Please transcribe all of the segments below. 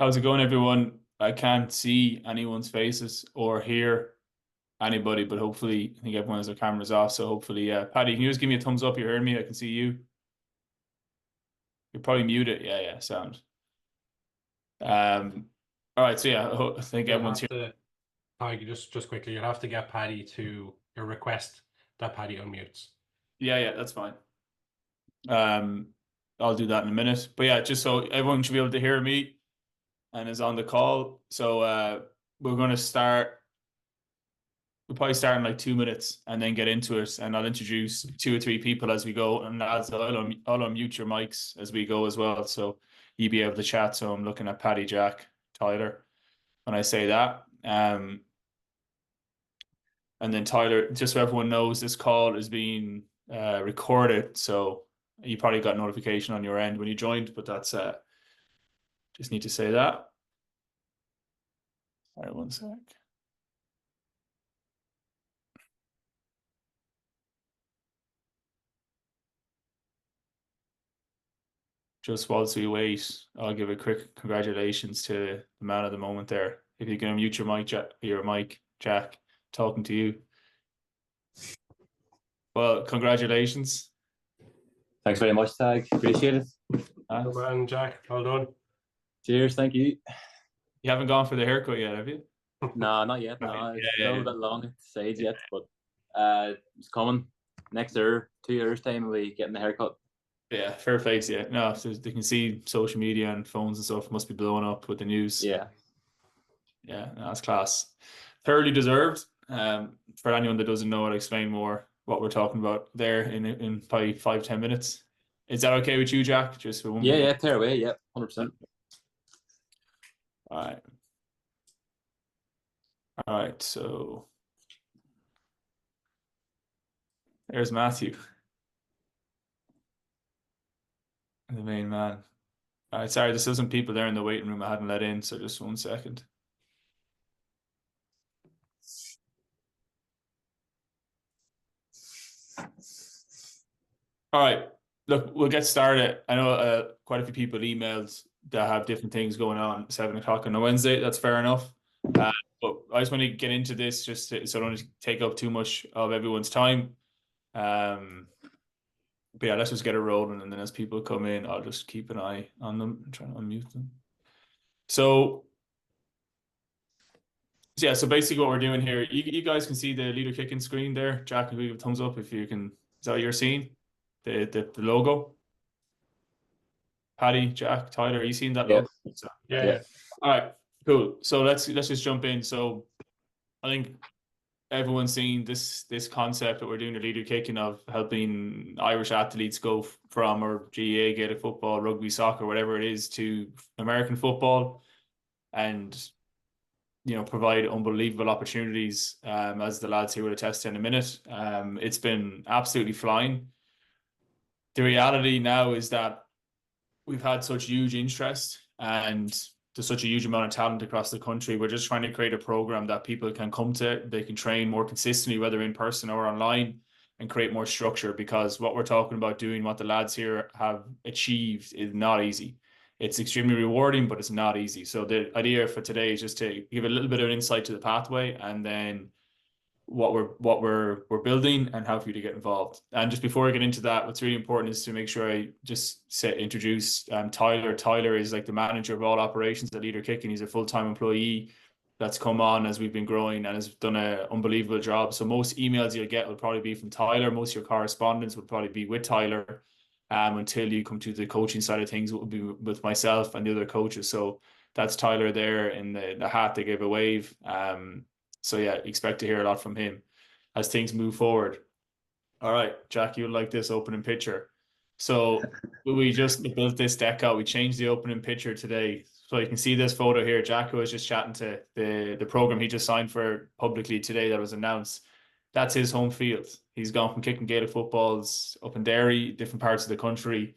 How's it going, everyone? I can't see anyone's faces or hear anybody, but hopefully, I think everyone has their cameras off. So hopefully, Paddy, can you just give me a thumbs up? You heard me? I can see you. You're probably muted. Yeah, yeah, sound. All right. So yeah, I think You'll everyone's have here. to, Ty, just quickly, you'll have to get Paddy to your request that Paddy unmutes. Yeah, yeah, that's fine. Um, I'll do that in a minute. But yeah, just so everyone should be able to hear me and is on the call. So we're going to start. We'll probably start in like 2 minutes and then get into it. And I'll introduce two or three people as we go. And lads, I'll unmute your mics as we go as well. So you'll be able to chat. So I'm looking at Paddy, Jack, Tyler when I say that. And then Tyler, just so everyone knows, this call is being recorded. So you probably got notification on your end when you joined, but that's just need to say that. All right, one sec. Just whilst we wait, I'll give a quick congratulations to the man of the moment there. If you can unmute your mic, Jack, talking to you. Well, congratulations. Thanks very much, Tag. Appreciate it. Good man, Jack. Well done. Cheers. Thank you. You haven't gone for the haircut yet, have you? No, not yet. No, Yeah, it's yeah, still a bit long to stage yet, but it's coming next year, 2 years' time. We'll be getting the haircut. Yeah, fair face. Yeah, no, so they can see social media and phones and stuff must be blowing up with the news. Yeah, no, that's class. Thoroughly deserved. For anyone that doesn't know, I'll explain more what we're talking about there in probably 5-10 minutes. Is that okay with you, Jack? Just for 1 minute? Yeah, tear away. Yeah, 100%. All right. All right, so there's Matthew, the main man. All right, sorry, there's still some people there in the waiting room I hadn't let in, so just 1 second. All right, look, we'll get started. I know quite a few people emailed that have different things going on at 7 o'clock on a Wednesday. That's fair enough. But I just want to get into this just so I don't take up too much of everyone's time. But yeah, let's just get it rolling, and then as people come in, I'll just keep an eye on them and try to unmute them. So yeah, so basically what we're doing here, you guys can see the leader kicking screen there. Jack, can you give a thumbs up if you can? Is that what you're seeing? The logo? Paddy, Jack, Tyler, are you seeing that logo? Yeah. All right, cool. So let's just jump in. So I think everyone's seen this concept that we're doing, the leader kicking, of helping Irish athletes go from or GAA, Gaelic football, rugby, soccer, whatever it is, to American football, and provide unbelievable opportunities, as the lads here will attest in a minute. It's been absolutely flying. The reality now is that we've had such huge interest and there's such a huge amount of talent across the country. We're just trying to create a program that people can come to, they can train more consistently, whether in person or online, and create more structure, because what we're talking about doing, what the lads here have achieved, is not easy. It's extremely rewarding, but it's not easy. So the idea for today is just to give a little bit of an insight to the pathway, and then what we're building and how for you to get involved. And just before I get into that, what's really important is to make sure I just introduce Tyler. Tyler is like the manager of all operations at Leader Kicking. He's a full-time employee that's come on as we've been growing and has done an unbelievable job. So most emails you'll get will probably be from Tyler. Most of your correspondence would probably be with Tyler, until you come to the coaching side of things. It will be with myself and the other coaches. So that's Tyler there in the hat. They gave a wave. So yeah, expect to hear a lot from him as things move forward. All right, Jack, you'll like this opening picture. So we just built this deck out. We changed the opening picture today. So you can see this photo here. Jack was just chatting to the program he just signed for publicly today that was announced. That's his home field. He's gone from kicking Gaelic footballs up in Derry, different parts of the country.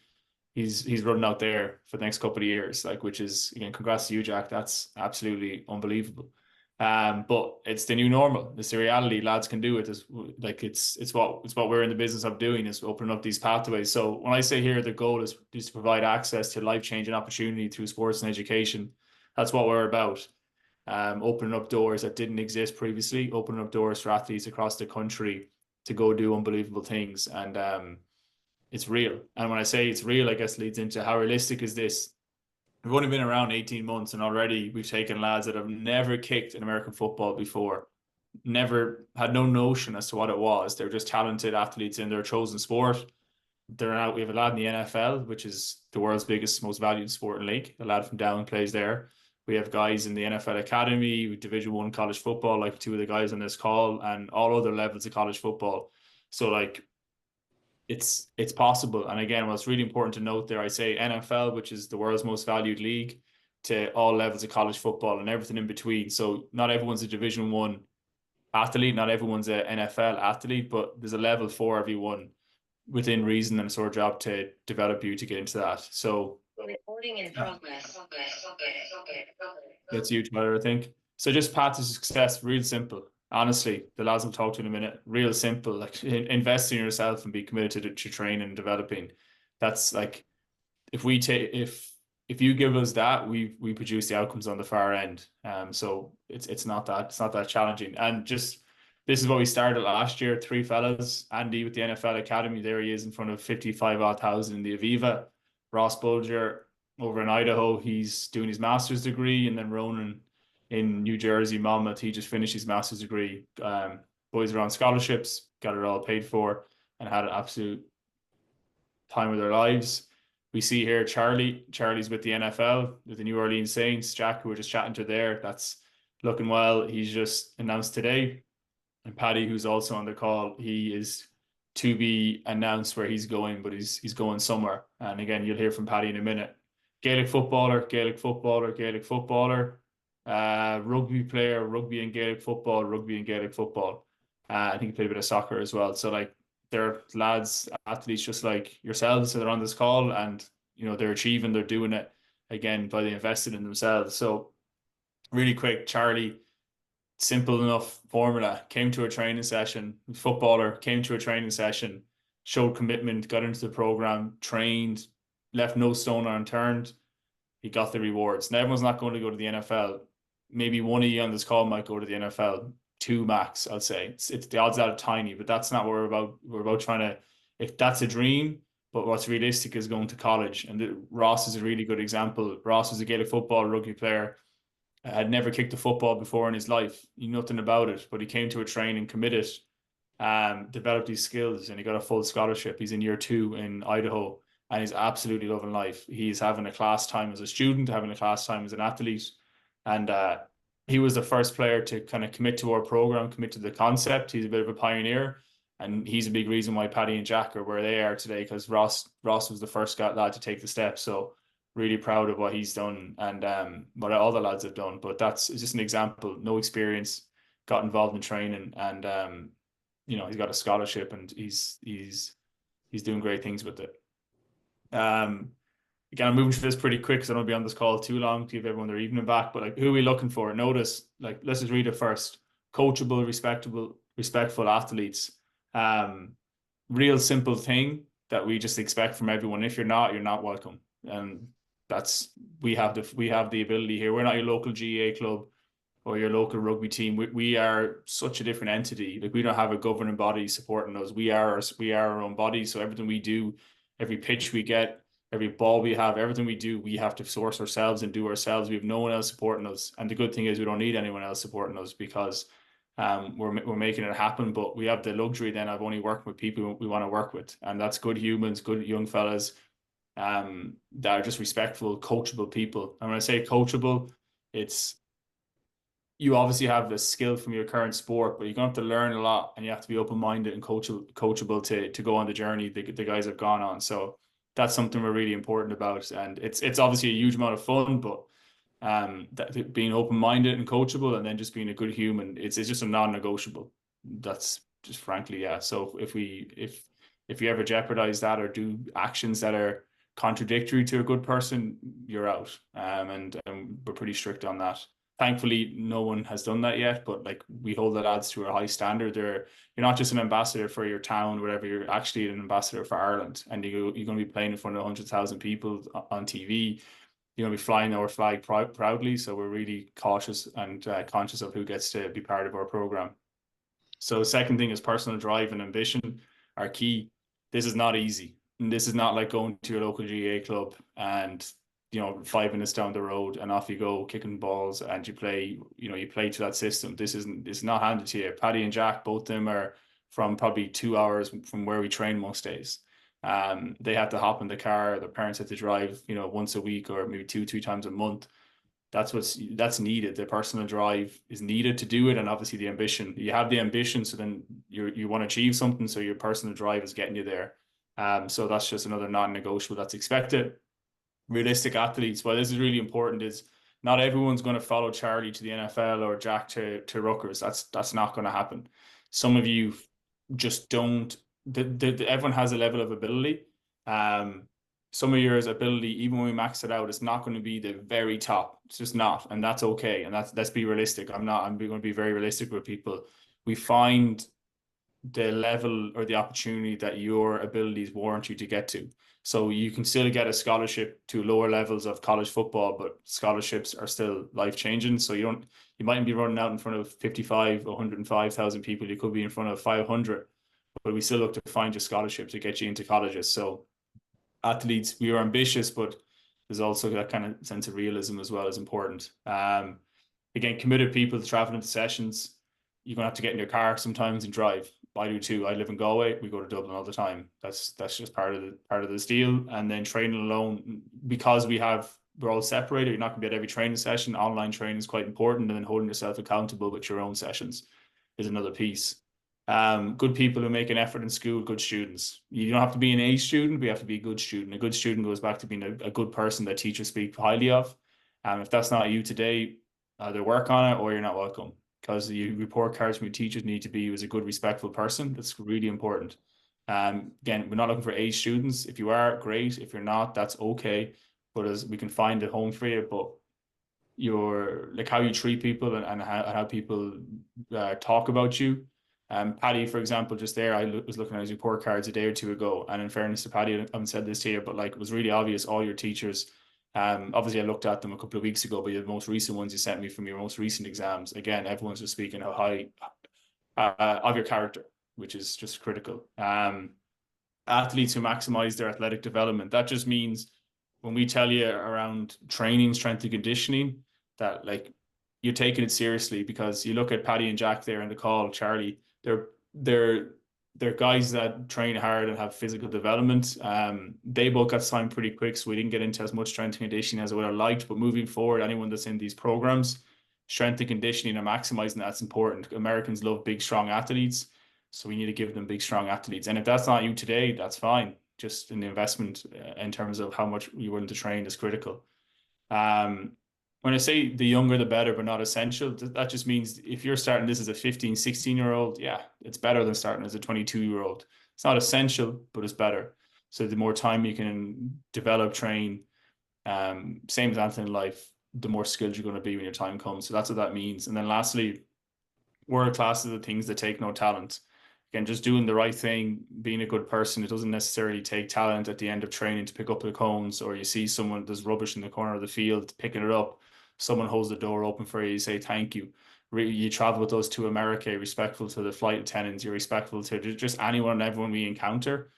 He's running out there for the next couple of years, which is, again, congrats to you, Jack. That's absolutely unbelievable. But it's the new normal. It's the reality. Lads can do it. It's what we're in the business of doing, is opening up these pathways. So when I say here the goal is to provide access to life-changing opportunity through sports and education, that's what we're about. Opening up doors that didn't exist previously, opening up doors for athletes across the country to go do unbelievable things. And it's real. And when I say it's real, I guess leads into how realistic is this? We've only been around 18 months and already we've taken lads that have never kicked an American football before, never had no notion as to what it was. They're just talented athletes in their chosen sport. They're out. We have a lad in the NFL, which is the world's biggest, most valued sporting league. The lad from Down plays there. We have guys in the NFL Academy, with Division One college football, like two of the guys on this call, and all other levels of college football. So like it's possible. And again, what's really important to note there, I say NFL, which is the world's most valued league, to all levels of college football and everything in between. So not everyone's a Division One athlete, not everyone's a NFL athlete, but there's a level for everyone within reason, and it's our job to develop you to get into that. So recording in progress. that's huge, I think. So just path to success, real simple. Honestly, the lads will talk to in a minute. Real simple. Like invest in yourself and be committed to training and developing. That's like if you give us that, we produce the outcomes on the far end. So it's not that challenging. And just this is what we started last year. 3 fellas. Andy with the NFL Academy, there he is in front of 55,000 in the Aviva. Ross Bulger over in Idaho, he's doing his master's degree, and then Ronan in New Jersey, Monmouth, he just finished his master's degree. Boys are on scholarships, got it all paid for, and had an absolute time of their lives. We see here Charlie's with the NFL, with the New Orleans Saints. Jack, who we're just chatting to there, that's looking well. He's just announced today. And Paddy, who's also on the call, he is to be announced where he's going, but he's going somewhere. And again, you'll hear from Paddy in a minute. Gaelic footballer, rugby player, rugby and Gaelic football. I think he played a bit of soccer as well. So like they're lads, athletes just like yourselves that are on this call, and you know they're achieving, they're doing it again by they invested in themselves. So really quick, Charlie, simple enough formula. Came to a training session, footballer, came to a training session, showed commitment, got into the program, trained, left no stone unturned. He got the rewards. Now everyone's not going to go to the NFL. Maybe one of you on this call might go to the NFL, 2 max, I'll say. It's the odds are tiny, but that's not what we're about. We're about trying to, if that's a dream, but what's realistic is going to college. And Ross is a really good example. Ross was a Gaelic football rugby player, had never kicked a football before in his life. He knew nothing about it, but he came to a training, committed, developed these skills, and he got a full scholarship. He's in year 2 in Idaho, and he's absolutely loving life. He's having a class time as a student, having a class time as an athlete. And he was the first player to kind of commit to our program, commit to the concept. He's a bit of a pioneer, and he's a big reason why Paddy and Jack are where they are today, because Ross was the first lad to take the step. So really proud of what he's done and what all the lads have done. But it's just an example. No experience, got involved in training, and you know, he's got a scholarship, and he's doing great things with it. Again, I'm moving through this pretty quick because I don't want to be on this call too long to give everyone their evening back. But like, who are we looking for? Notice, like, let's just read it first. Coachable, respectful athletes. Real simple thing that we just expect from everyone. If you're not welcome. And we have the ability here. We're not your local GAA club or your local rugby team. We are such a different entity. Like, we don't have a governing body supporting us. We are our own body. So everything we do, every pitch we get, every ball we have, everything we do, we have to source ourselves and do ourselves. We have no one else supporting us. And the good thing is we don't need anyone else supporting us, because we're making it happen. But we have the luxury then of only working with people we want to work with. And that's good humans, good young fellas that are just respectful, coachable people. And when I say coachable, it's, you obviously have the skill from your current sport, but you're going to have to learn a lot, and you have to be open-minded and coachable to go on the journey the guys have gone on. So that's something we're really important about. And it's obviously a huge amount of fun, but that being open-minded and coachable, and then just being a good human, it's just a non-negotiable. That's just frankly, yeah. So if you ever jeopardize that or do actions that are contradictory to a good person, you're out. And we're pretty strict on that. Thankfully, no one has done that yet, but like, we hold the lads to a high standard. You're not just an ambassador for your town, whatever. You're actually an ambassador for Ireland, and you're going to be playing in front of 100,000 people on TV. be flying our flag proudly. So we're really cautious and conscious of who gets to be part of our program. So the second thing is personal drive and ambition are key. This is not easy. And this is not like going to your local GA club and 5 minutes down the road and off you go kicking balls and you play to that system. It's not handed to you. Paddy and Jack, both of them are from probably 2 hours from where we train most days. They have to hop in the car. Their parents have to drive, once a week or maybe 2-3 times a month. That's needed. The personal drive is needed to do it, and obviously the ambition. You have the ambition, so then you want to achieve something. So your personal drive is getting you there. So that's just another non-negotiable that's expected. Realistic athletes. Well, this is really important. Is not everyone's going to follow Charlie to the NFL or Jack to Rutgers. That's not going to happen. Some of you just don't. Everyone has a level of ability. Some of your ability, even when we max it out, it's not going to be the very top. It's just not, and that's okay. And let's be realistic. I'm going to be very realistic with people. We find the level or the opportunity that your abilities warrant you to get to. So you can still get a scholarship to lower levels of college football, but scholarships are still life-changing. So you mightn't be running out in front of 55, 105,000 people. You could be in front of 500, but we still look to find your scholarship to get you into colleges. So athletes, we are ambitious, but there's also that kind of sense of realism as well as important. Again, committed people to traveling to sessions. You're going to have to get in your car sometimes and drive. I do too. I live in Galway. We go to Dublin all the time. That's just part of this deal. And then training alone, because we're all separated. You're not going to be at every training session. Online training is quite important, and then holding yourself accountable with your own sessions is another piece. Good people who make an effort in school, good students. You don't have to be an A student, but you have to be a good student. A good student goes back to being a good person that teachers speak highly of. If that's not you today, either work on it or you're not welcome. Because the report cards from your teachers need to be as a good, respectful person. That's really important. Again, we're not looking for A students. If you are, great. If you're not, that's okay. But as we can find a home for you, but how you treat people and how people talk about you. Paddy, for example, just there, I was looking at his report cards a day or two ago, and in fairness to Paddy, I haven't said this here, but it was really obvious all your teachers. Obviously, I looked at them a couple of weeks ago, but the most recent ones you sent me from your most recent exams. Again, everyone's just speaking how high of your character, which is just critical. Athletes who maximize their athletic development. That just means when we tell you around training, strength and conditioning, that you're taking it seriously, because you look at Paddy and Jack there in the call, Charlie, they're guys that train hard and have physical development. They both got signed pretty quick, so we didn't get into as much strength and conditioning as I would have liked. But moving forward, anyone that's in these programs, strength and conditioning and maximizing that's important. Americans love big, strong athletes, so we need to give them big, strong athletes. And if that's not you today, that's fine. Just in the investment in terms of how much you're willing to train is critical. When I say the younger, the better, but not essential, that just means if you're starting this as a 15, 16-year-old, yeah, it's better than starting as a 22-year-old. It's not essential, but it's better. So the more time you can develop, train, same as anything in life, the more skilled you're going to be when your time comes. So that's what that means. And then lastly, world class are the things that take no talent. Again, just doing the right thing, being a good person. It doesn't necessarily take talent at the end of training to pick up the cones, or you see someone there's rubbish in the corner of the field, picking it up. Someone holds the door open for you, you say thank you. You travel with us to America, respectful to the flight attendants, you're respectful to just anyone and everyone we encounter.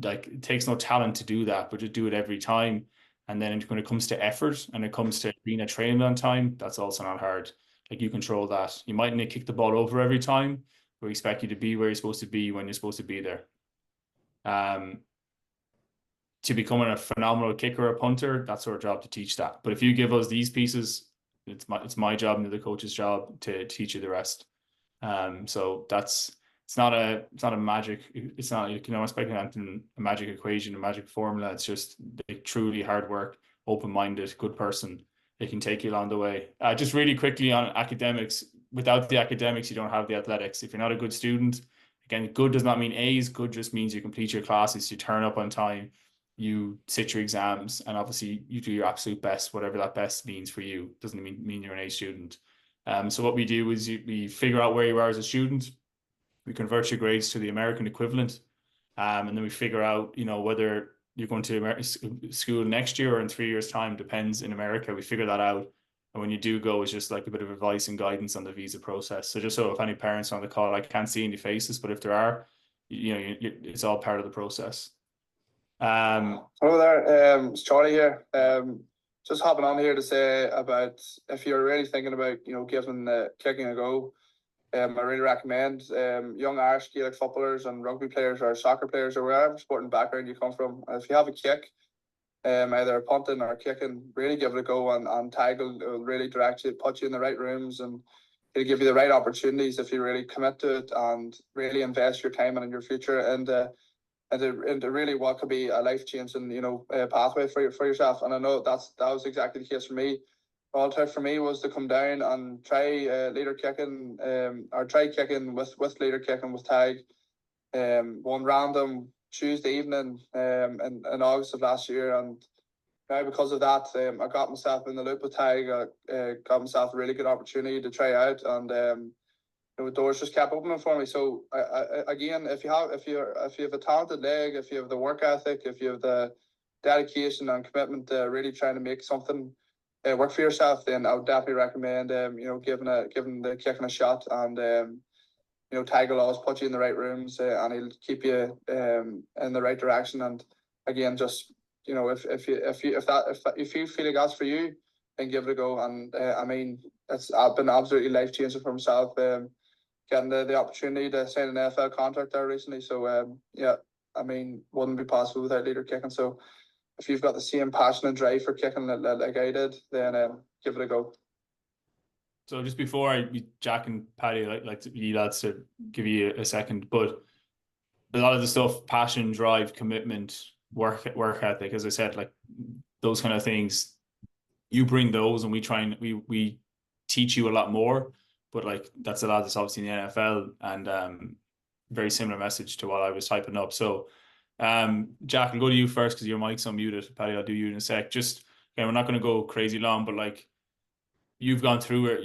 It takes no talent to do that, but just do it every time. And then when it comes to effort and it comes to being at training on time, that's also not hard. You control that. You might need to kick the ball over every time. We expect you to be where you're supposed to be when you're supposed to be there. To becoming a phenomenal kicker or punter, that's our job to teach that. But if you give us these pieces, it's my job and the coach's job to teach you the rest. So it's not a magic. It's not, you can not expect a magic equation, a magic formula. It's just truly hard work, open-minded, good person. It can take you along the way. Just really quickly on academics. Without the academics, you don't have the athletics. If you're not a good student, again, good does not mean A's. Good just means you complete your classes, you turn up on time, you sit your exams, and obviously you do your absolute best, whatever that best means for you. Doesn't mean you're an A student. So what we do is we figure out where you are as a student. We convert your grades to the American equivalent. And then we figure out, whether you're going to school next year or in 3 years' time, depends in America. We figure that out. And when you do go, it's just like a bit of advice and guidance on the visa process. So just so if any parents are on the call, I can't see any faces, but if there are, it's all part of the process. Hello there, it's Charlie here. Just hopping on here to say about if you're really thinking about giving kicking a go, I really recommend young Irish Gaelic footballers and rugby players or soccer players or wherever sporting background you come from. If you have a kick, either punting or kicking, really give it a go, and Tag will really direct you, put you in the right rooms, and it'll give you the right opportunities if you really commit to it and really invest your time and your future into really what could be a life-changing pathway for yourself. And I know that was exactly the case for me. All it took for me was to come down and try leader kicking, or try kicking with leader kicking with Tag one random Tuesday evening in August of last year. And now because of that, I got myself in the loop with Tag. Got myself a really good opportunity to try out, and the doors just kept opening for me. So again, if you have a talented leg, if you have the work ethic, if you have the dedication and commitment to really trying to make something work for yourself, then I would definitely recommend giving the kicking a shot. And Tag will always put you in the right rooms, and he'll keep you in the right direction. And again, just if you feel like that's for you, then give it a go. And I mean, it's been absolutely life changing for myself. Getting the opportunity to sign an NFL contract there recently. So yeah, I mean, wouldn't be possible without leader kicking. So if you've got the same passion and drive for kicking like I did, then give it a go. So just before Jack and Paddy, like you lads to give you a second, but a lot of the stuff, passion, drive, commitment, work ethic, as I said, like those kind of things, you bring those, and we teach you a lot more. But like that's a lot that's obviously in the NFL, and very similar message to what I was typing up. So Jack, I'll go to you first because your mic's unmuted. Paddy, I'll do you in a sec. Just we're not going to go crazy long, but like you've gone through it.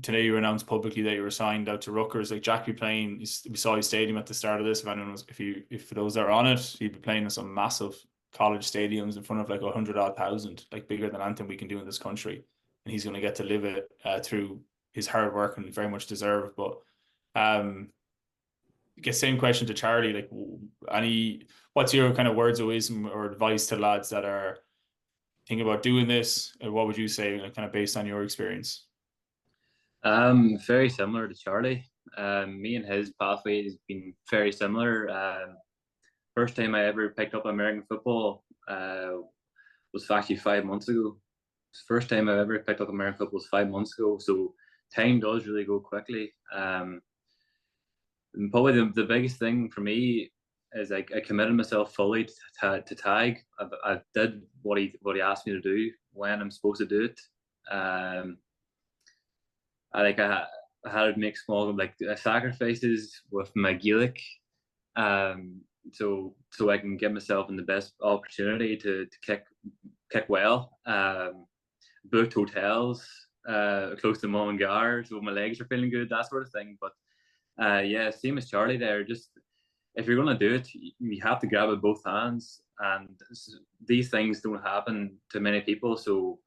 Today you announced publicly that you were signed out to Rutgers. Like Jack be playing, we saw his stadium at the start of this. If for those that are on it, he'd be playing in some massive college stadiums in front of like 100,000, like bigger than anything we can do in this country. And he's going to get to live it through his hard work, and very much deserved. But I guess same question to Charlie. Like, what's your kind of words of wisdom or advice to lads that are thinking about doing this? And what would you say, like, kind of based on your experience? Very similar to Charlie. Me and his pathway has been very similar. First time I ever picked up American football was actually 5 months ago. First time I ever picked up American football was 5 months ago. So time does really go quickly. And probably the biggest thing for me is I committed myself fully to Tag. I did what he asked me to do when I'm supposed to do it. I had to make small sacrifices with my Gaelic, so I can give myself in the best opportunity to kick well. Booked hotels close to Mullingar, so my legs are feeling good, that sort of thing. But yeah, same as Charlie there. Just if you're going to do it, you have to grab it both hands, and these things don't happen to many people. So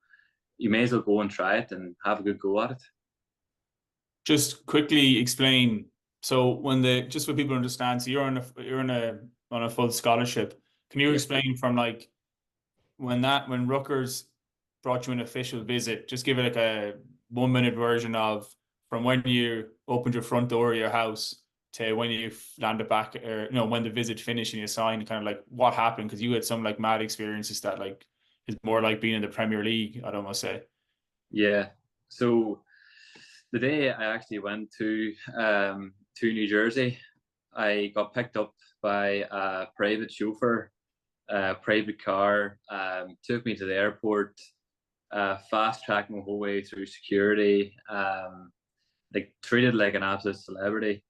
you may as well go and try it and have a good go at it. Just quickly explain. So just for people to understand, so you're on a full scholarship. Can you explain from like when Rutgers brought you an official visit? Just give it like a 1 minute version of from when you opened your front door of your house to when you landed back, or when the visit finished and you signed. Kind of like what happened, because you had some like mad experiences that like is more like being in the Premier League, I'd almost say. Yeah. So the day I actually went to New Jersey, I got picked up by a private chauffeur, private car, took me to the airport, fast-tracked my whole way through security, treated like an absolute celebrity.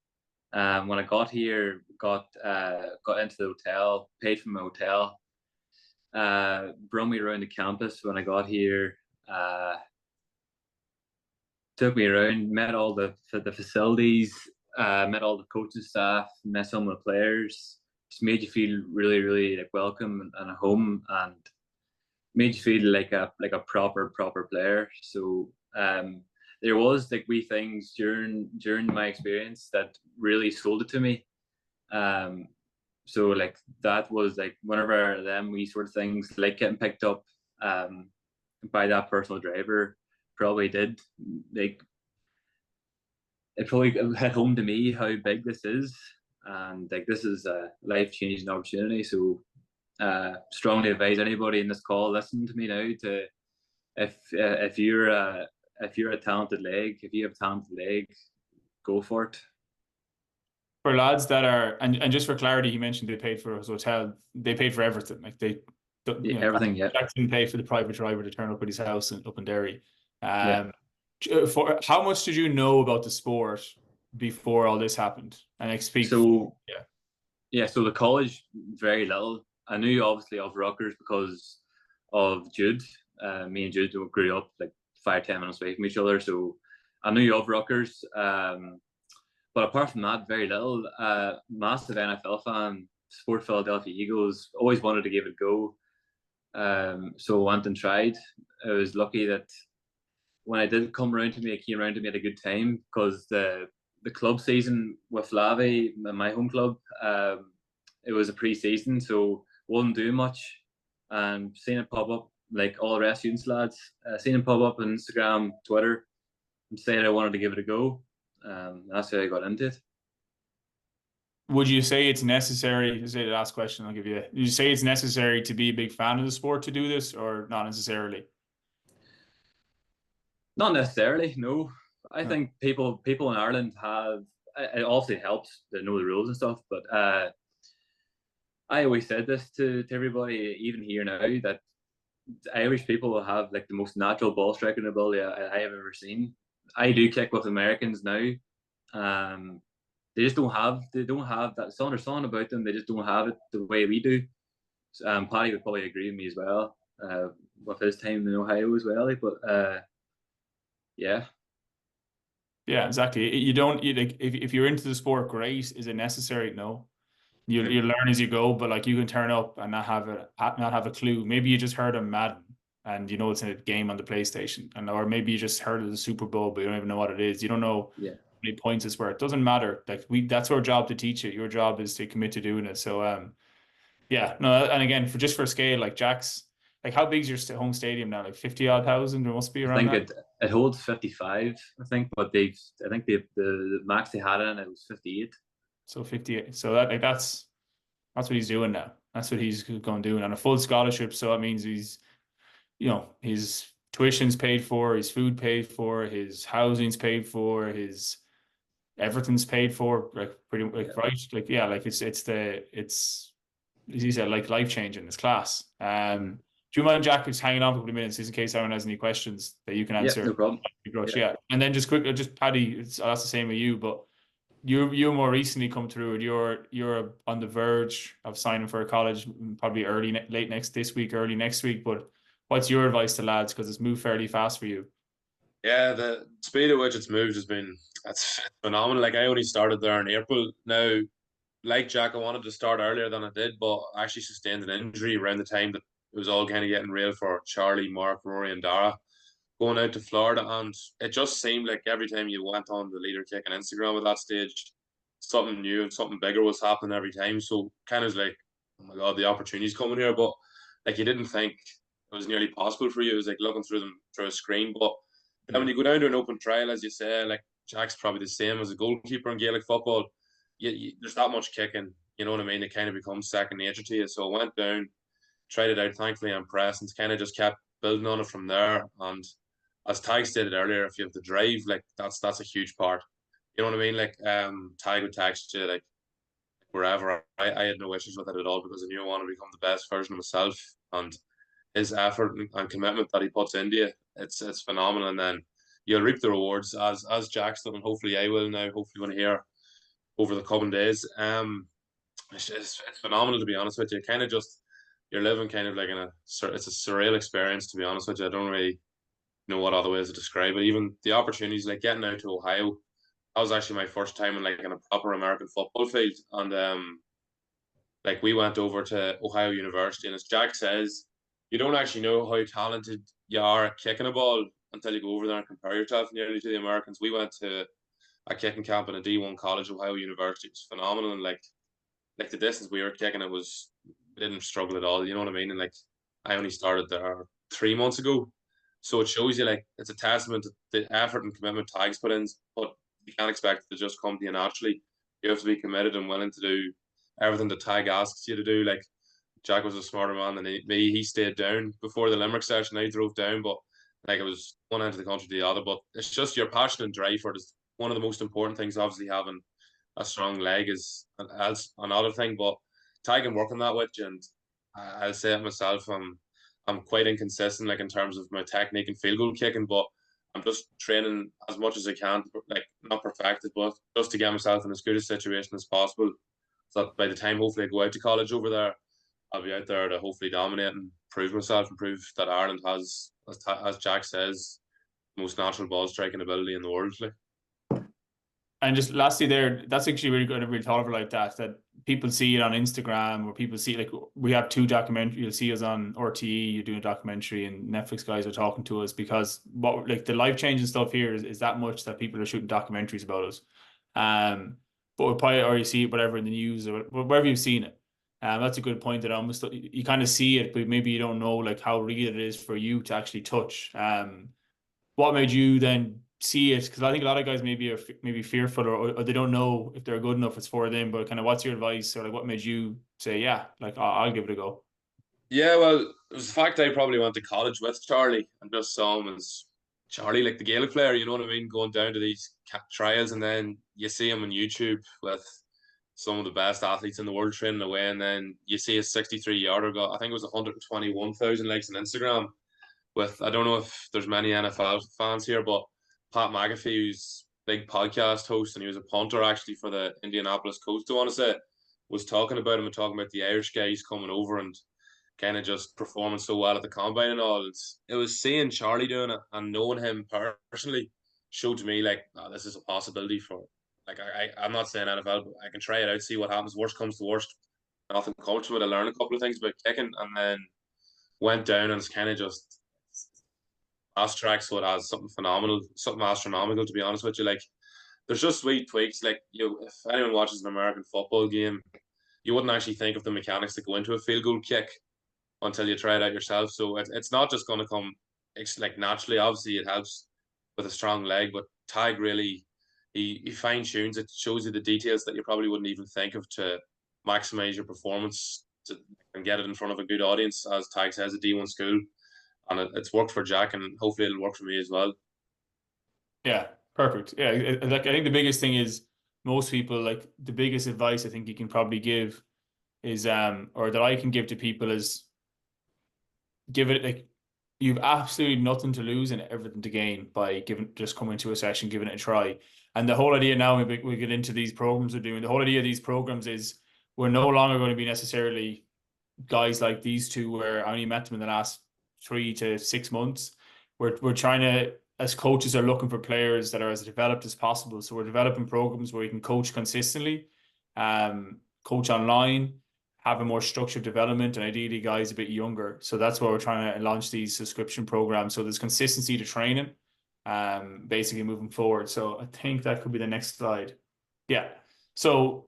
When I got here, got into the hotel, paid for my hotel, brought me around the campus when I got here, took me around, met all the facilities, met all the coaching staff, met some of the players. just made you feel really, really like welcome and at home, and made you feel like a proper player. So there was like wee things during my experience that really sold it to me. So like that was like whenever them wee sort of things like getting picked up by that personal driver probably did, like it probably hit home to me how big this is, and like this is a life-changing opportunity. So strongly advise anybody in this call listening to me now to, if you're a talented leg, if you have a talented leg, go for it. For lads that are, and just for clarity, he mentioned they paid for his hotel. They paid for everything. Like they, everything. Yeah. Jack didn't pay for the private driver to turn up at his house up in Derry. Yeah. For how much did you know about the sport before all this happened? And I speak. So so the college, very little. I knew obviously of Rutgers because of Jude. Me and Jude grew up like 5-10 minutes away from each other, so I knew of Rutgers. But apart from that, very little. Massive NFL fan, support Philadelphia Eagles. Always wanted to give it a go. So I went and tried. I was lucky that when I did come around to me, it came around to me at a good time, because the club season with Lavi, my home club, it was a pre-season, so wasn't doing much. And seeing it pop up, like all the rest of students lads, seeing it pop up on Instagram, Twitter, and saying I wanted to give it a go. That's how I got into it. Would you say it's necessary? This is the last question I'll give you. Would you say it's necessary to be a big fan of the sport to do this, or not necessarily? Not necessarily, no. I think people in Ireland have, it obviously helps to know the rules and stuff, but I always said this to everybody, even here now, that Irish people have like the most natural ball striking ability I have ever seen. I do kick with Americans now. They just don't have that. Something about them. They just don't have it the way we do. Paddy would probably agree with me as well, with his time in Ohio as well. But yeah, exactly. You don't like if you're into the sport, great. Is it necessary? No. You learn as you go, but like you can turn up and not have a clue. Maybe you just heard of Madden and you know it's a game on the PlayStation, or maybe you just heard of the Super Bowl, but you don't even know what it is. You don't know how many points it's worth. It doesn't matter. Like that's our job to teach it. Your job is to commit to doing it. So and again, for scale, like Jack's, like how big's your home stadium now? Like 50 odd thousand? There must be around. I think it holds 55. I think, but the max they had in it was 58. So 58. So that's what he's doing now. That's what he's going to do, and on a full scholarship. So that means he's, his tuition's paid for, his food paid for, his housing's paid for, his everything's paid for. Like pretty right. Like it's as you said, like life changing. It's class. Do you mind, Jack, just hanging on for a couple of minutes, just in case anyone has any questions that you can answer? No problem. And then just quickly, just Paddy, that's the same with you, but you more recently come through, and you're on the verge of signing for a college, probably early next week. But what's your advice to lads, because it's moved fairly fast for you? Yeah, the speed at which it's moved has been that's phenomenal. Like I only started there in April. Now, like Jack, I wanted to start earlier than I did, but I actually sustained an injury around the time that it was all kind of getting real for Charlie, Mark, Rory, and Dara going out to Florida. And it just seemed like every time you went on the leader kick on Instagram at that stage, something new and something bigger was happening every time. So kind of like, oh my God, the opportunity's coming here. But like you didn't think it was nearly possible for you. It was like looking through them through a screen. But then when you go down to an open trial, as you say, like Jack's probably the same as a goalkeeper in Gaelic football. There's that much kicking, you know what I mean? It kind of becomes second nature to you. So I went down, tried it out. Thankfully, I'm impressed, and kind of just kept building on it from there. And as Tag stated earlier, if you have the drive, like that's a huge part. You know what I mean? Like Tag would text you like wherever. I had no issues with it at all, because I knew I wanted to become the best version of myself, and his effort and commitment that he puts into you, it's phenomenal. And then you'll reap the rewards as Jack's done, and hopefully I will now. Hopefully when I hear over the coming days. It's phenomenal, to be honest with you. Kind of just you're living kind of like it's a surreal experience, to be honest with you. I don't really know what other ways to describe it. Even the opportunities, like getting out to Ohio, that was actually my first time in a proper American football field, and like we went over to Ohio University, and as Jack says, you don't actually know how talented you are at kicking a ball until you go over there and compare yourself nearly to the Americans. We went to a kicking camp in a D1 college, Ohio University. It's phenomenal, and like the distance we were kicking, we didn't struggle at all. You know what I mean? And like I only started there 3 months ago, so it shows you like it's a testament to the effort and commitment Tig's put in. But you can't expect it to just come to you naturally. You have to be committed and willing to do everything that Tig asks you to do. Like Jack was a smarter man than me. He stayed down before the Limerick session. I drove down, but like it was one end of the country to the other. But it's just your passion and drive for it is one of the most important things. Obviously, having a strong leg is as another thing, but Tig can work on that with you. And I'll say it myself. I'm quite inconsistent, like in terms of my technique and field goal kicking, but I'm just training as much as I can, like not perfected, but just to get myself in as good a situation as possible. So that by the time hopefully I go out to college over there, I'll be out there to hopefully dominate and prove myself and prove that Ireland has, as Jack says, most natural ball striking ability in the world. Like. And just lastly there, that's actually really good. I really thought of it like that people see it on Instagram, or people see, like, we have 2 documentaries. You'll see us on RTE, you're doing a documentary, and Netflix guys are talking to us, because what, like, the life-changing stuff here is that much that people are shooting documentaries about us. But we'll probably already see it, whatever, in the news or wherever you've seen it. That's a good point, that almost you kind of see it, but maybe you don't know like how real it is for you to actually touch. What made you then see it? Because I think a lot of guys maybe are fearful, or they don't know if they're good enough it's for them. But kind of, what's your advice, or like what made you say, yeah, like I'll give it a go? Yeah, well, it was the fact I probably went to college with Charlie and just saw him as Charlie, like the Gaelic player, you know what I mean, going down to these trials, and then you see him on YouTube with some of the best athletes in the world training away, and then you see a 63-yarder got, I think it was 121,000 likes on Instagram. With, I don't know if there's many NFL fans here, but Pat McAfee, who's big podcast host, and he was a punter actually for the Indianapolis Colts, I want to say, was talking about him and talking about the Irish guys coming over and kind of just performing so well at the combine and all. It was seeing Charlie doing it and knowing him personally showed to me like, oh, this is a possibility for, like, I'm not saying NFL, but I can try it out, see what happens. Worst comes to worst, nothing comes to it. I learned a couple of things about kicking, and then went down, and it's kind of just fast track, so it has something phenomenal, something astronomical, to be honest with you. Like, there's just sweet tweaks. Like, if anyone watches an American football game, you wouldn't actually think of the mechanics that go into a field goal kick until you try it out yourself. So it's not just going to come like naturally. Obviously, it helps with a strong leg, but Tig really, he fine tunes it, shows you the details that you probably wouldn't even think of to maximize your performance and get it in front of a good audience. As Tig says, a D1 school, and it's worked for Jack, and hopefully it'll work for me as well. Yeah, perfect. Yeah, like, I think the biggest thing is, most people, like, the biggest advice I think you can probably give is, or that I can give to people is, give it, like, you've absolutely nothing to lose and everything to gain by just coming to a session, giving it a try. And the whole idea now, we get into these programs we're doing, the whole idea of these programs is, we're no longer going to be necessarily guys like these 2 where I only met them in the last 3 to 6 months. We're trying to, as coaches, are looking for players that are as developed as possible. So we're developing programs where you can coach consistently, coach online, have a more structured development, and ideally guys a bit younger. So that's why we're trying to launch these subscription programs. So there's consistency to training, basically moving forward. So I think that could be the next slide. Yeah. So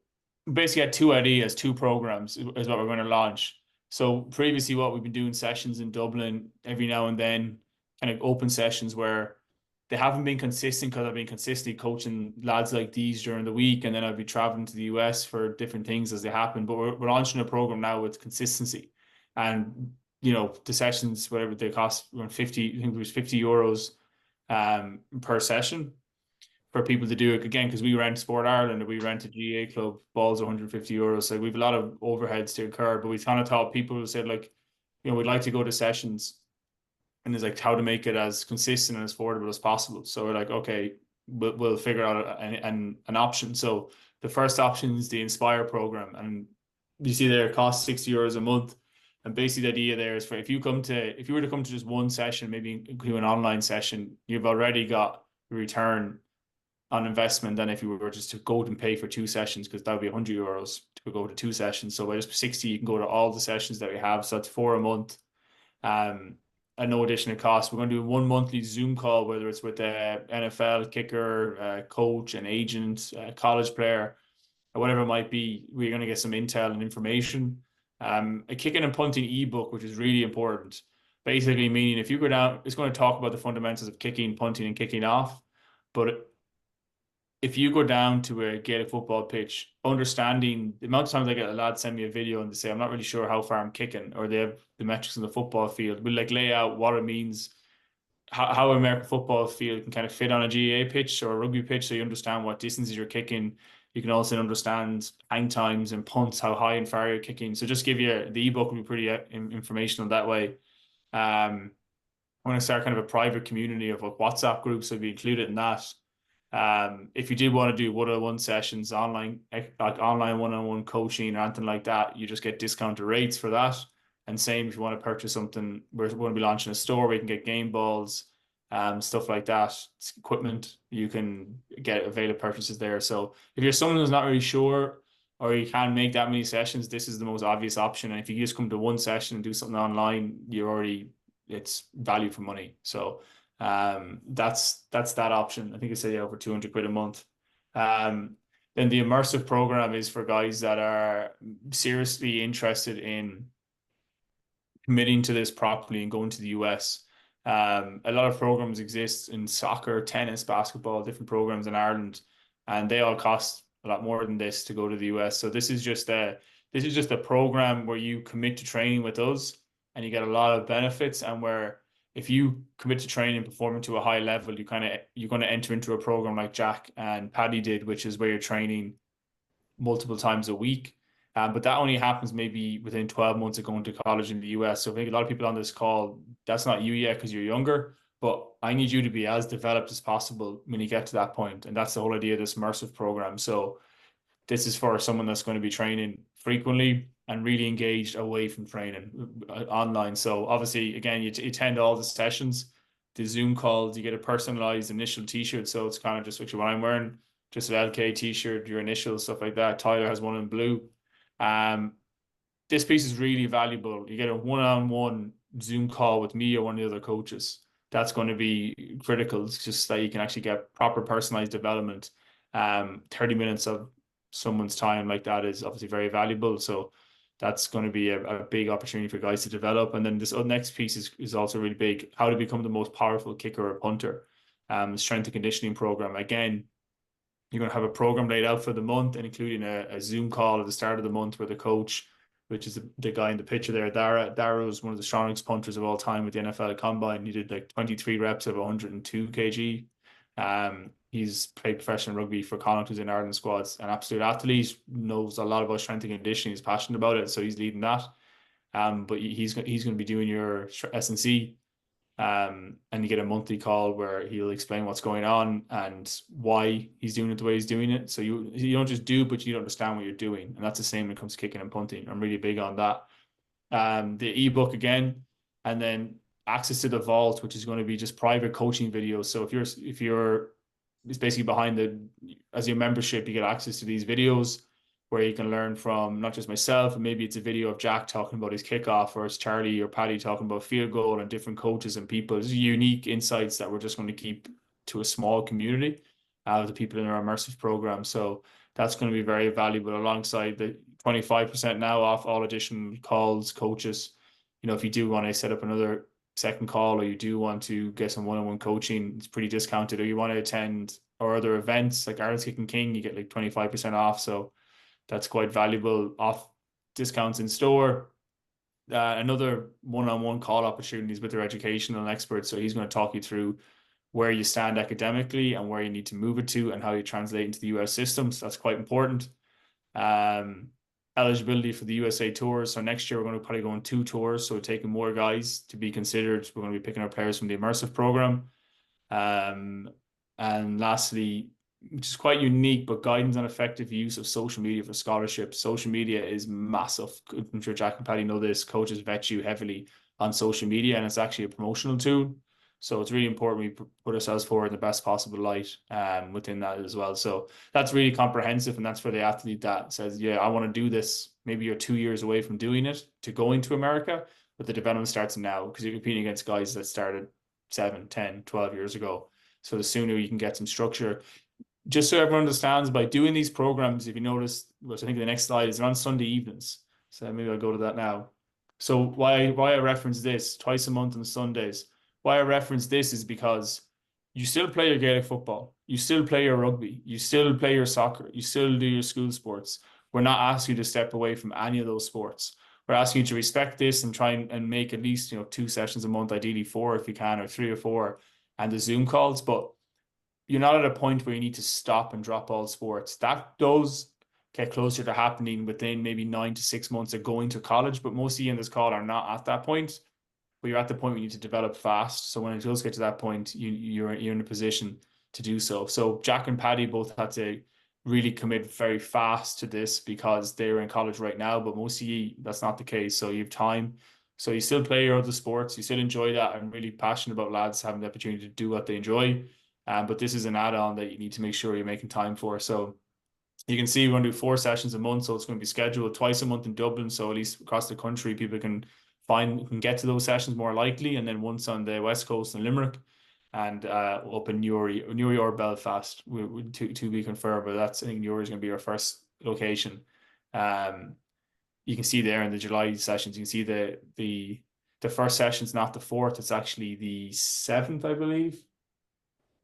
basically, had 2 ideas, 2 programs is what we're going to launch. So previously, what we've been doing sessions in Dublin every now and then, kind of open sessions where they haven't been consistent, because I've been consistently coaching lads like these during the week, and then I'll be traveling to the US for different things as they happen. But we're launching a program now with consistency, and the sessions, whatever they cost, around 50, I think it was €50 per session for people to do it, again, because we rent Sport Ireland, and we rent a GA club, balls €150. So we have a lot of overheads to incur, but we kind of thought people who said, like, we'd like to go to sessions, and it's like how to make it as consistent and as affordable as possible. So we're like, okay, we'll figure out an option. So the first option is the Inspire program, and you see there, it costs €60 a month. And basically the idea there is, if you were to come to just one session, maybe include an online session, you've already got a return on investment than if you were just to go and pay for 2 sessions, because that would be €100 to go to 2 sessions. So by just 60, you can go to all the sessions that we have. So that's 4 a month. At no additional cost. We're going to do 1 monthly Zoom call, whether it's with the NFL kicker, coach, an agent, college player, or whatever it might be. We're going to get some intel and information. A kicking and punting ebook, which is really important. Basically meaning if you go down, it's going to talk about the fundamentals of kicking, punting, and kicking off. But if you go down to a Gaelic football pitch, understanding the amount of times I get a lad send me a video and they say, I'm not really sure how far I'm kicking, or they have the metrics in the football field. We'll like lay out what it means, how American football field can kind of fit on a GAA pitch or a rugby pitch, so you understand what distances you're kicking. You can also understand hang times and punts, how high and far you're kicking. So just give you, the ebook will be pretty informational that way. I'm going to start kind of a private community of WhatsApp groups, so be included in that. If you did want to do one-on-one sessions, online, like online one-on-one coaching or anything like that, you just get discounted rates for that. And same if you want to purchase something, we're going to be launching a store where you can get game balls, stuff like that, equipment, you can get available purchases there. So if you're someone who's not really sure, or you can't make that many sessions, this is the most obvious option. And if you just come to 1 session and do something online, it's value for money. So that's that option. I think I said over 200 quid a month. Then the immersive program is for guys that are seriously interested in committing to this properly and going to the US. A lot of programs exist in soccer, tennis, basketball, different programs in Ireland, and they all cost a lot more than this to go to the US. So this is just a program where you commit to training with us and you get a lot of benefits, and where if you commit to training and performing to a high level, you're going to enter into a program like Jack and Paddy did, which is where you're training multiple times a week. But that only happens maybe within 12 months of going to college in the US. So I think a lot of people on this call, that's not you yet because you're younger, but I need you to be as developed as possible when you get to that point. And that's the whole idea of this immersive program. So this is for someone that's going to be training frequently and really engaged away from training online. So obviously, again, you attend all the sessions, the Zoom calls, you get a personalized initial t-shirt. So it's kind of just what I'm wearing, just an LK t-shirt, your initials, stuff like that. Tyler has one in blue. This piece is really valuable. You get a one-on-one Zoom call with me or one of the other coaches. That's going to be critical. It's just that you can actually get proper personalized development. 30 minutes of someone's time like that is obviously very valuable. So that's going to be a big opportunity for guys to develop. And then this next piece is also really big. How to become the most powerful kicker or punter. Strength and conditioning program. Again, you're going to have a program laid out for the month, and including a Zoom call at the start of the month where the coach, which is the guy in the picture there, Dara was one of the strongest punters of all time with the NFL Combine. He did like 23 reps of 102 kg. He's played professional rugby for Connacht, who's in Ireland squads, an absolute athlete, knows a lot about strength and conditioning. He's passionate about it, so he's leading that. But he's going to be doing your S&C. And you get a monthly call where he'll explain what's going on and why he's doing it the way he's doing it. So you don't just do, but you understand what you're doing. And that's the same when it comes to kicking and punting. I'm really big on that. The ebook again, and then access to the vault, which is going to be just private coaching videos. So if you're it's basically as your membership, you get access to these videos where you can learn from not just myself, and maybe it's a video of Jack talking about his kickoff, or it's Charlie or Paddy talking about field goal, and different coaches and people. It's unique insights that we're just going to keep to a small community of the people in our immersive program. So that's going to be very valuable, alongside the 25% now off all additional calls, coaches. If you do want to set up another second call, or you do want to get some one-on-one coaching, it's pretty discounted. Or you want to attend our other events like Ireland's Kicking King, you get like 25% off. So that's quite valuable, off discounts in store. Another one-on-one call opportunities with their educational experts. So he's going to talk you through where you stand academically and where you need to move it to, and how you translate into the US system. So that's quite important. Eligibility for the USA tours. So next year we're going to probably go on 2 tours. So we're taking more guys to be considered. We're going to be picking our players from the immersive program. And lastly, which is quite unique, but guidance on effective use of social media for scholarships. Social media is massive. I'm sure Jack and Paddy know this. Coaches vet you heavily on social media, and it's actually a promotional tool. So it's really important we put ourselves forward in the best possible light within that as well. So that's really comprehensive, and that's for the athlete that says, yeah, I want to do this. Maybe you're 2 years away from doing it to going to America, but the development starts now because you're competing against guys that started 7, 10, 12 years ago. So the sooner you can get some structure, just so everyone understands, by doing these programs, if you notice, which I think the next slide is on Sunday evenings. So maybe I'll go to that now. So why I reference this twice a month on Sundays? Why I reference this is because you still play your Gaelic football, you still play your rugby, you still play your soccer, you still do your school sports. We're not asking you to step away from any of those sports. We're asking you to respect this and try and make at least 2 sessions a month, ideally 4 if you can, or 3 or 4, and the Zoom calls. But you're not at a point where you need to stop and drop all sports. That does get closer to happening within maybe 9 to 6 months of going to college, but most of you in this call are not at that point. But you're at the point where you need to develop fast. So when it does get to that point, you're in a position to do so. So Jack and Paddy both had to really commit very fast to this because they're in college right now, but most of you, that's not the case. So you have time. So you still play your other sports, you still enjoy that. I'm really passionate about lads having the opportunity to do what they enjoy. But this is an add-on that you need to make sure you're making time for. So you can see we're going to do 4 sessions a month. So it's going to be scheduled twice a month in Dublin. So at least across the country, people can get to those sessions more likely. And then once on the West Coast in Limerick and up in Newry or Belfast, to be confirmed. But I think Newry is going to be our first location. You can see there in the July sessions, you can see the first session's not the 4th. It's actually the 7th, I believe.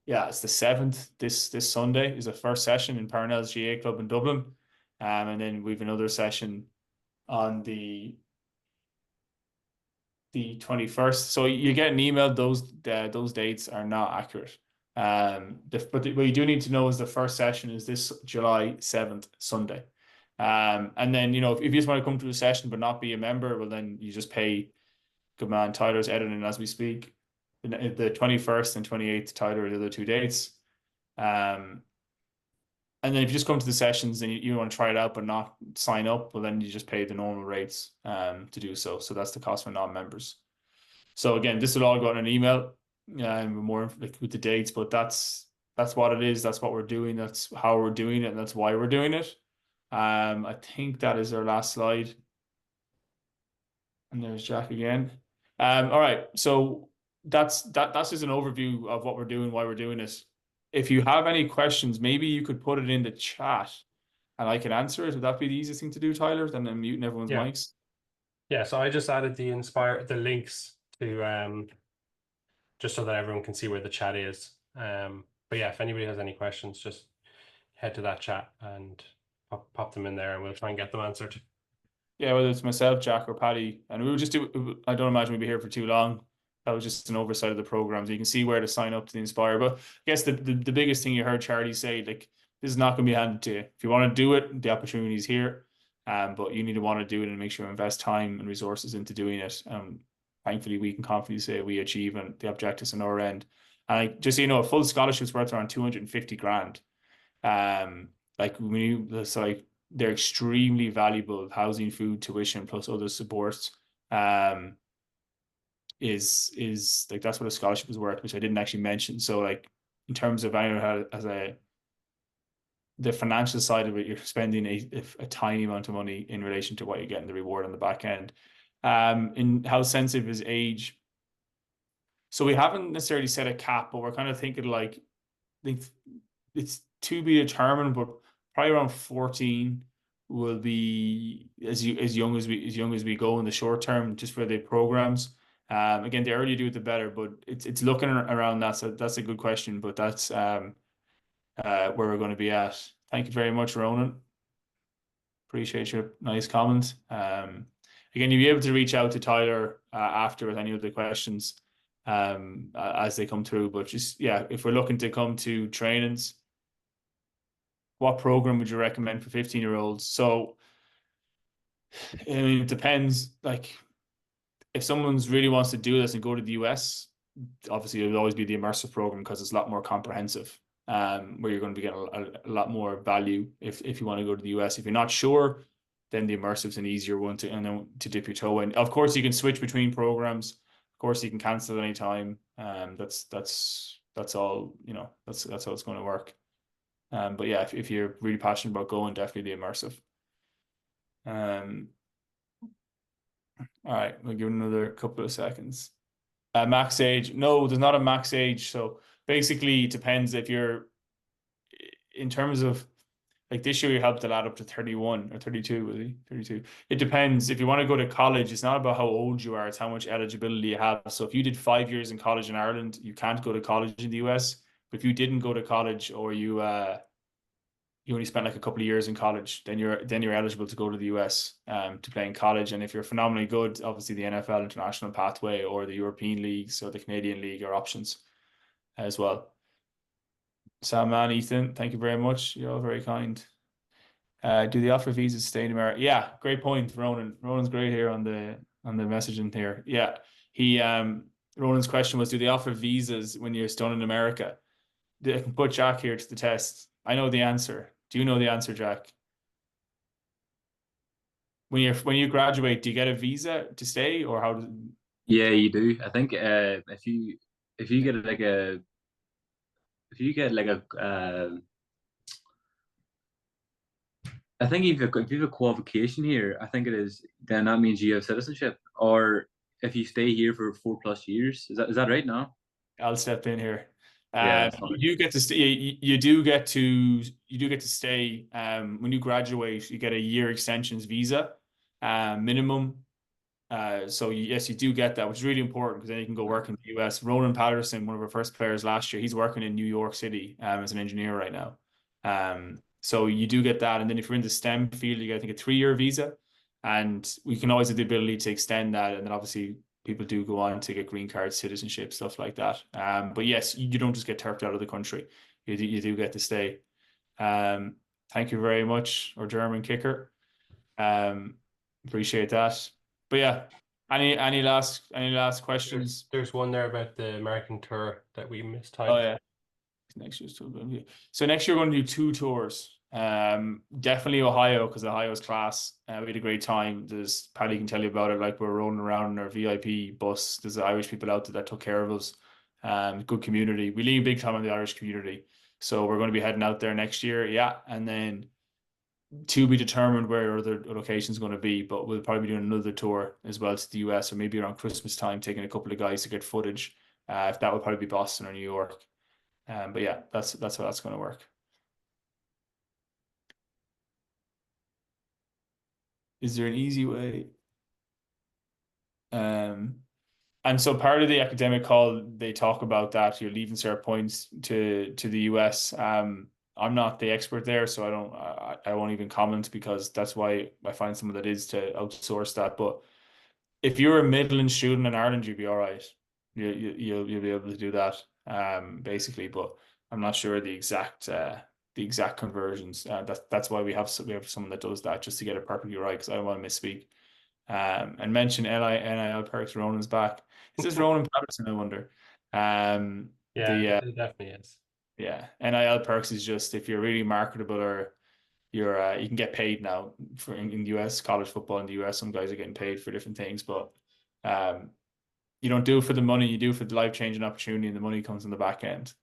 Yeah, it's the 7th. This Sunday is the first session in Parnell's GA Club in Dublin. And then we have another session on the 21st. So you get an email. Those dates are not accurate. But what you do need to know is the first session is this July 7th, Sunday. And then, if you just want to come to a session but not be a member, well, then you just pay. Good man, Tyler's editing as we speak. The 21st and 28th, Tyler, are the other 2 dates. And then if you just come to the sessions and you want to try it out but not sign up, well, then you just pay the normal rates to do so. So that's the cost for non-members. So again, this will all go in an email more with the dates, but that's what it is. That's what we're doing. That's how we're doing it, and that's why we're doing it. I think that is our last slide. And there's Jack again. All right, so that's just an overview of what we're doing, why we're doing it. If you have any questions, maybe you could put it in the chat and I can answer it. Would that be the easiest thing to do, Tyler, than muting everyone's mics? Yeah, so I just added the links to just so that everyone can see where the chat is. But yeah, if anybody has any questions, just head to that chat and pop them in there and we'll try and get them answered. Yeah, whether it's myself, Jack, or Paddy, and we will just do. I don't imagine we'll be here for too long. That was just an oversight of the program. So you can see where to sign up to the Inspire. But I guess the biggest thing you heard Charlie say, like, this is not going to be handed to you. If you want to do it, the opportunity is here. But you need to want to do it and make sure you invest time and resources into doing it. Thankfully, we can confidently say we achieve the objectives on our end. And just so you know, a full scholarship's worth around 250 grand. They're extremely valuable. Housing, food, tuition, plus other supports. Is like, that's what a scholarship is worth, which I didn't actually mention. So like, in terms of the financial side of it, you're spending a tiny amount of money in relation to what you're getting the reward on the back end. In how sensitive is age? So we haven't necessarily set a cap, but we're kind of thinking like, I think it's to be determined, but probably around 14 will be as young as we go in the short term, just for the programs. Again, the earlier you do it, the better, but it's looking around that. So that's a good question, but that's where we're going to be at. Thank you very much, Ronan. Appreciate your nice comment. Again, you'll be able to reach out to Tyler after with any of the questions as they come through. But just, yeah, if we're looking to come to trainings, what program would you recommend for 15-year-olds? So, I mean, it depends. Like, if someone's really wants to do this and go to the US, obviously it would always be the immersive program because it's a lot more comprehensive, where you're going to be getting a lot more value if you want to go to the US. If you're not sure, then the immersive is an easier one to dip your toe in. Of course, you can switch between programs. Of course, you can cancel at any time. That's all, you know, that's how it's going to work. But yeah, if you're really passionate about going, definitely the immersive. All right, we'll give it another couple of seconds. Max age. No, there's not a max age. So basically it depends if you're in terms of like this year you helped a lad up to 31 or 32, was he? 32. It depends. If you want to go to college, it's not about how old you are, it's how much eligibility you have. So if you did 5 years in college in Ireland, you can't go to college in the US. But if you didn't go to college or you only spent like a couple of years in college, then you're eligible to go to the US to play in college. And if you're phenomenally good, obviously the NFL international pathway or the European leagues or the Canadian league are options as well. Salman, Ethan, thank you very much. You're all very kind. Do they offer visas to stay in America? Yeah, great point, Ronan. Ronan's great here on the messaging here. Yeah, Ronan's question was, do they offer visas when you're still in America? I can put Jack here to the test. I know the answer. Do you know the answer, Jack? When you graduate, do you get a visa to stay, or how does? Yeah, you do. I think if you get like a I think if you have a qualification here, I think it is, then that means you have citizenship. Or if you stay here for 4+ years, is that right now? I'll step in here. Yeah, You get to stay. You do get to stay. When you graduate, you get a year extensions visa, minimum. So yes, you do get that, which is really important because then you can go work in the US. Ronan Patterson, one of our first players last year, he's working in New York City as an engineer right now. So you do get that, and then if you're in the STEM field, you get, I think, a 3-year visa, and we can always have the ability to extend that, and then obviously people do go on to get green card, citizenship, stuff like that. But yes, you don't just get turfed out of the country. You do get to stay. Thank you very much, our German kicker. Appreciate that. But yeah, any last questions? There's one there about the American tour that we missed. Oh yeah, next year's tour. So next year we're going to do 2 tours. Definitely Ohio, because Ohio's class. We had a great time. There's Paddy can tell you about it. Like, we're rolling around in our VIP bus. There's Irish people out there that took care of us. Good community. We lean big time on the Irish community. So we're going to be heading out there next year. Yeah, and then to be determined where other locations going to be, but we'll probably be doing another tour as well to the US, or maybe around Christmas time, taking a couple of guys to get footage. If that would probably be Boston or New York. But yeah, that's how that's going to work. Is there an easy way? And so part of the academic call, they talk about that you're leaving cert points to the US. I'm not the expert there, so I won't even comment, because that's why I find some of that is to outsource that. But if you're a Midland student in Ireland, you'll be all right. You'll be able to do that, basically. But I'm not sure the exact conversions. That's why we have someone that does that, just to get it perfectly right, because I don't want to misspeak. And mention NIL perks. Ronan's back. Is this Ronan Patterson, I wonder? Yeah, it definitely is. Yeah, NIL perks is just if you're really marketable, or you're you can get paid now for in the US college football in the US. Some guys are getting paid for different things, but you don't do it for the money. You do it for the life-changing opportunity, and the money comes in the back end.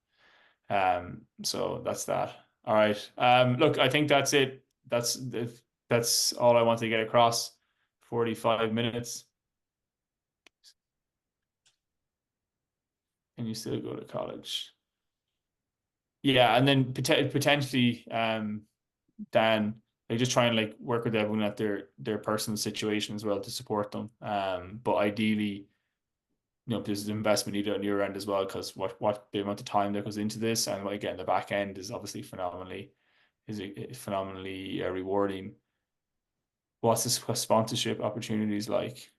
So that's that. All right. Look, I think that's it. That's all I wanted to get across. 45 minutes. And you still go to college. Yeah, and then potentially, Dan, like, just try and like work with everyone at their personal situation as well to support them. But ideally, you know, there's an investment needed on your end as well, because what the amount of time that goes into this, and again, the back end is obviously phenomenally rewarding. What's the sponsorship opportunities like?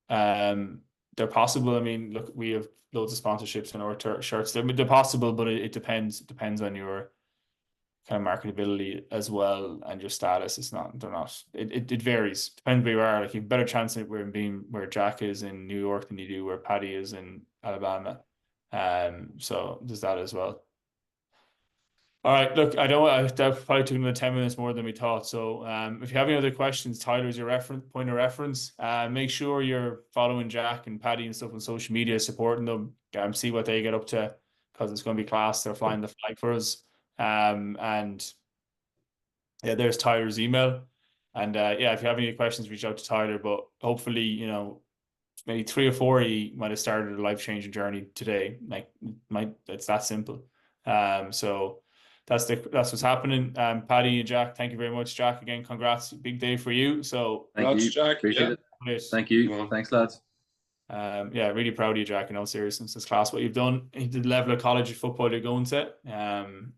They're possible. I mean, look, we have loads of sponsorships in our shirts. They're possible, but it depends. It depends on your kind of marketability as well, and your status. They're not. It varies. Depends where you are. Like, you have a better chance of where Jack is in New York than you do where Paddy is in Alabama. So there's that as well. All right, look, that probably took another 10 minutes more than we thought. So if you have any other questions, Tyler's your point of reference. Make sure you're following Jack and Paddy and stuff on social media, supporting them, see what they get up to, because it's going to be class. They're flying the flag for us. And yeah, there's Tyler's email. And yeah, if you have any questions, reach out to Tyler. But hopefully, you know, maybe 3 or 4 he might have started a life-changing journey today. Like, it's that simple. So that's what's happening. Paddy and Jack, thank you very much. Jack, again, congrats, big day for you. So Thank you, Jack. appreciate it. Thank you. Thanks, lads. Yeah, really proud of you, Jack. In all seriousness, it's class what you've done. The level of college football you're going to, and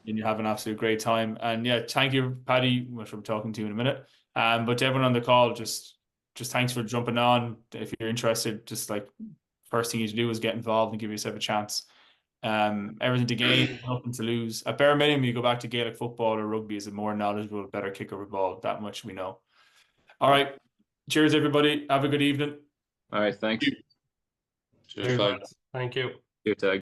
you have an absolute great time. And yeah, thank you, Paddy, which I'm talking to you in a minute. But to everyone on the call, just thanks for jumping on. If you're interested, just like first thing you should do is get involved and give yourself a chance. Everything to gain, nothing to lose. At bare minimum, you go back to Gaelic football or rugby as a more knowledgeable, better kicker of a ball. That much we know. All right. Cheers, everybody. Have a good evening. All right, thanks. Cheers, Thank you. Cheers, Tag.